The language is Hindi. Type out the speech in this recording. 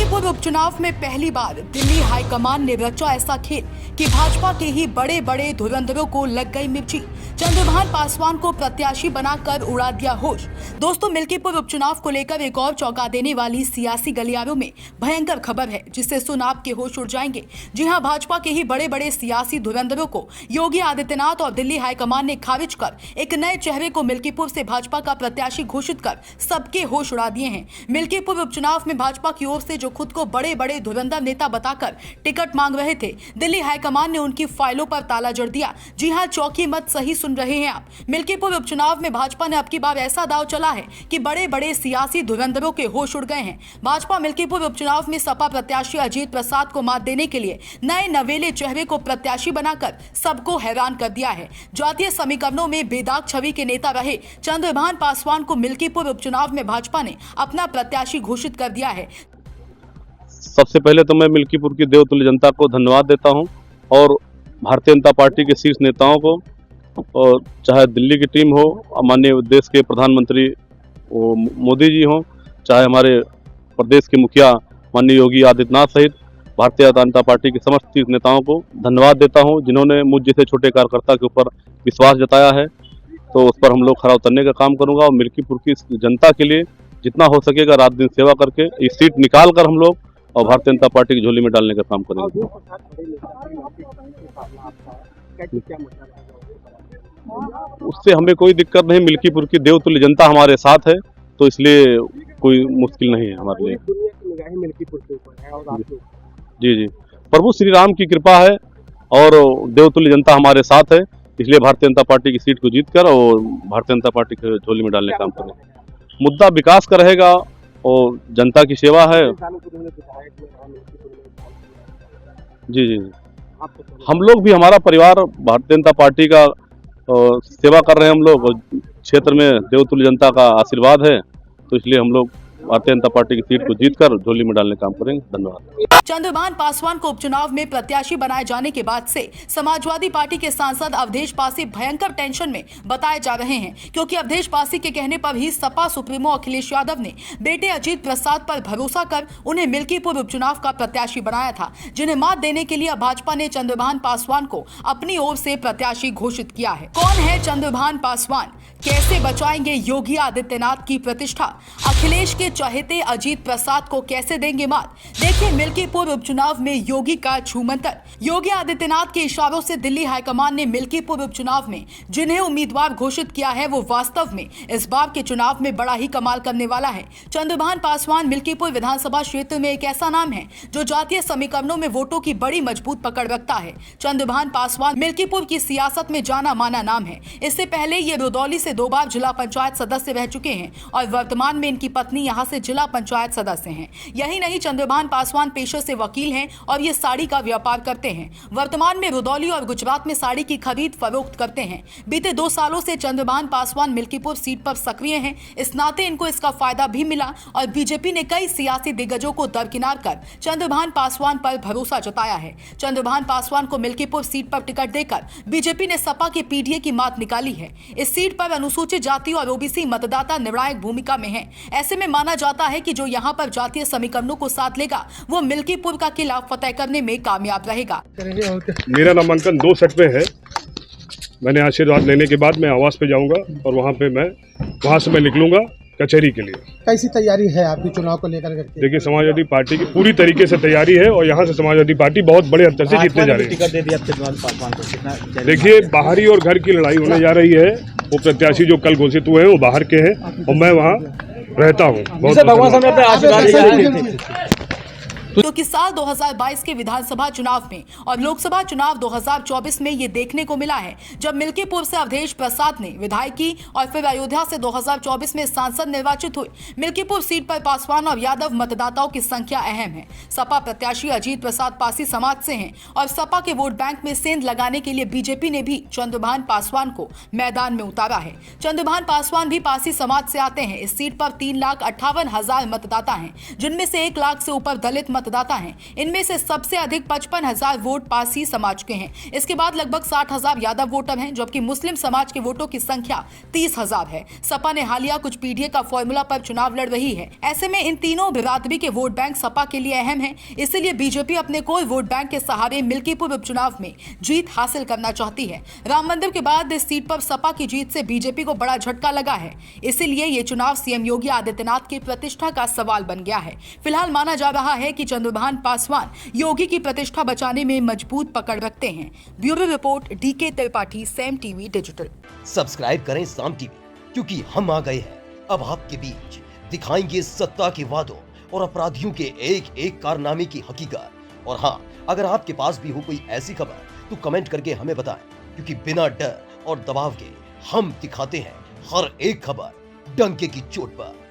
मिल्कीपुर उपचुनाव में पहली बार दिल्ली हाईकमान ने रचा ऐसा खेल कि भाजपा के ही बड़े बड़े धुरंधरों को लग गई मिर्ची। चंद्रभान पासवान को प्रत्याशी बनाकर उड़ा दिया होश। दोस्तों, मिल्कीपुर उपचुनाव को लेकर एक और चौंका देने वाली सियासी गलियारों में भयंकर खबर है जिससे सुन आपके होश उड़ जाएंगे। जी हां, भाजपा के ही बड़े बड़े सियासी धुरंधरों को योगी आदित्यनाथ और दिल्ली हाईकमान ने खारिज कर एक नए चेहरे को मिल्कीपुर से भाजपा का प्रत्याशी घोषित कर सबके होश उड़ा दिए हैं। मिल्कीपुर उपचुनाव में भाजपा की ओर से जो खुद को बड़े बड़े धुरंधर नेता बताकर टिकट मांग रहे थे, दिल्ली हाईकमान ने उनकी फाइलों पर ताला जड़ दिया। जी हां, चौकी मत सही सुन रहे हैं आप। मिल्कीपुर उपचुनाव में भाजपा ने अब की बार ऐसा दांव चला है कि बड़े बड़े सियासी धुरंधरों के होश उड़ गए हैं। भाजपा मिल्कीपुर उपचुनाव में सपा प्रत्याशी अजीत प्रसाद को मात देने के लिए नए नवेले चेहरे को प्रत्याशी बनाकर सबको हैरान कर दिया है। जातीय समीकरणों में बेदाग छवि के नेता रहे चंद्रभान पासवान को मिल्कीपुर उपचुनाव में भाजपा ने अपना प्रत्याशी घोषित कर दिया है। सबसे पहले तो मैं मिल्कीपुर की देवतुल्य जनता को धन्यवाद देता हूं और भारतीय जनता पार्टी के शीर्ष नेताओं को, और चाहे दिल्ली की टीम हो, माननीय देश के प्रधानमंत्री मोदी जी हों, चाहे हमारे प्रदेश के मुखिया माननीय योगी आदित्यनाथ सहित भारतीय जनता पार्टी के समस्त शीर्ष नेताओं को धन्यवाद देता हूं जिन्होंने मुझ जैसे छोटे कार्यकर्ता के ऊपर विश्वास जताया है। तो उस पर हम लोग खरा उतरने का काम करूंगा और मिल्कीपुर की जनता के लिए जितना हो सकेगा रात दिन सेवा करके इस सीट निकाल कर हम लोग और भारतीय जनता पार्टी की झोली में डालने का काम करेंगे। उससे हमें कोई दिक्कत नहीं, मिल्कीपुर की देवतुल्य जनता हमारे साथ है, तो इसलिए कोई मुश्किल नहीं है हमारे लिए। जी जी, प्रभु श्री राम की कृपा है और देवतुल्य जनता हमारे साथ है, इसलिए भारतीय जनता पार्टी की सीट को जीतकर और भारतीय जनता पार्टी की झोली में डालने का काम करेंगे। मुद्दा विकास का रहेगा और जनता की सेवा है। जी जी, हम लोग भी, हमारा परिवार भारतीय जनता पार्टी का सेवा कर रहे हैं हम लोग, और क्षेत्र में देवतुल्य जनता का आशीर्वाद है, तो इसलिए हम लोग भारतीय जनता पार्टी की सीट को जीतकर झोली में डालने का काम करेंगे। धन्यवाद। चंद्रभान पासवान को उपचुनाव में प्रत्याशी बनाए जाने के बाद से समाजवादी पार्टी के सांसद अवधेश पासी भयंकर टेंशन में बताए जा रहे हैं, क्योंकि अवधेश पासी के कहने पर ही सपा सुप्रीमो अखिलेश यादव ने बेटे अजीत प्रसाद पर भरोसा कर उन्हें मिल्कीपुर उपचुनाव का प्रत्याशी बनाया था, जिन्हें मात देने के लिए भाजपा ने चंद्रभान पासवान को अपनी ओर से प्रत्याशी घोषित किया है। कौन है चंद्रभान पासवान? कैसे बचाएंगे योगी आदित्यनाथ की प्रतिष्ठा? अखिलेश के चहेते अजीत प्रसाद को कैसे देंगे मात? देखिए मिल्कीपुर उपचुनाव में योगी का छूमंतर। योगी आदित्यनाथ के इशारों से दिल्ली हाईकमान ने मिल्कीपुर उपचुनाव में जिन्हें उम्मीदवार घोषित किया है, वो वास्तव में इस बार के चुनाव में बड़ा ही कमाल करने वाला है। चंद्रभान पासवान मिल्कीपुर विधानसभा क्षेत्र में एक ऐसा नाम है जो जातीय समीकरणों में वोटों की बड़ी मजबूत पकड़ रखता है। चंद्रभान पासवान मिल्कीपुर की सियासत में जाना माना नाम है। इससे पहले ये रुदौली से 2 बार जिला पंचायत सदस्य रह चुके हैं और वर्तमान में इनकी पत्नी यहां से जिला पंचायत सदस्य हैं। यही नहीं, चंद्रभान पासवान पेशे से वकील हैं और ये साड़ी का व्यापार करते हैं। वर्तमान में रुदौली और गुजरात में साड़ी की खरीद फरोख्त करते हैं। बीते 2 सालों से चंद्रभान पासवान मिल्कीपुर सीट पर सक्रिय हैं। इस नाते इनको इसका फायदा भी मिला और बीजेपी ने कई सियासी दिग्गजों को दरकिनार कर चंद्रभान पासवान पर भरोसा जताया है। चंद्रभान पासवान को मिल्कीपुर सीट पर टिकट देकर बीजेपी ने सपा के पीडीए की मात निकाली है। इस सीट पर अनुसूचित जाति और ओबीसी मतदाता निर्णायक भूमिका में है। ऐसे में माना जाता है कि जो यहां पर जातीय समीकरणों को साथ लेगा वो मिल्कीपुर का किला फतेह करने में कामयाब रहेगा। मेरा नामांकन 2 सेट में है। मैंने आशीर्वाद लेने के बाद मैं आवास पे जाऊंगा और वहां से मैं निकलूंगा कचहरी के लिए। कैसी तैयारी है आपकी चुनाव को लेकर? देखिए, समाजवादी पार्टी की पूरी तरीके से तैयारी है और यहाँ से समाजवादी पार्टी बहुत बड़े अंतर से जीतने जा रही है। देखिए, बाहरी और घर की लड़ाई होने जा रही है। वो प्रत्याशी जो कल घोषित हुए हैं वो बाहर के हैं और मैं वहाँ रहता हूँ। क्योंकि साल 2022 के विधानसभा चुनाव में और लोकसभा चुनाव 2024 में ये देखने को मिला है, जब मिल्कीपुर से अवधेश प्रसाद ने विधायकी और फिर अयोध्या से 2024 में सांसद निर्वाचित हुए। मिल्कीपुर सीट पर पासवान और यादव मतदाताओं की संख्या अहम है। सपा प्रत्याशी अजीत प्रसाद पासी समाज से हैं और सपा के वोट बैंक में सेंध लगाने के लिए बीजेपी ने भी चंद्रभान पासवान को मैदान में उतारा है। चंद्रभान पासवान भी पासी समाज से आते हैं। इस सीट पर 3,58,000 मतदाता हैं, जिनमें से 1 लाख से ऊपर दलित मतदाता हैं, इनमें से सबसे अधिक 55,000 वोट पारसी समाज के हैं। इसके बाद लगभग 60,000 यादव वोटर हैं, जबकि मुस्लिम समाज के वोटों की संख्या 30,000 है। सपा ने हालिया कुछ पीढ़ी का फॉर्मूला पर चुनाव लड़ रही है। ऐसे में इन तीनों बिरादरी के वोट बैंक सपा के लिए अहम है, इसलिए बीजेपी अपने कोई वोट बैंक के सहारे मिल्कीपुर उपचुनाव में जीत हासिल करना चाहती है। राम मंदिर के बाद इस सीट पर सपा की जीत से बीजेपी को बड़ा झटका लगा है, इसीलिए ये चुनाव सीएम योगी आदित्यनाथ की प्रतिष्ठा का सवाल बन गया है। फिलहाल माना जा रहा है कि चंद्रभान पासवान योगी की प्रतिष्ठा बचाने में मजबूत पकड़ रखते हैं। Bureau report, DK Tripathi, Saam TV digital. Subscribe करें साम टीवी, क्योंकि हम आ गए हैं अब आपके बीच, दिखाएंगे सत्ता के वादों और अपराधियों के एक एक कारनामे की हकीकत। और हाँ, अगर आपके पास भी हो कोई ऐसी खबर तो कमेंट करके हमें बताएं, क्योंकि बिना डर और दबाव के हम दिखाते हैं हर एक खबर डंके की चोट पर।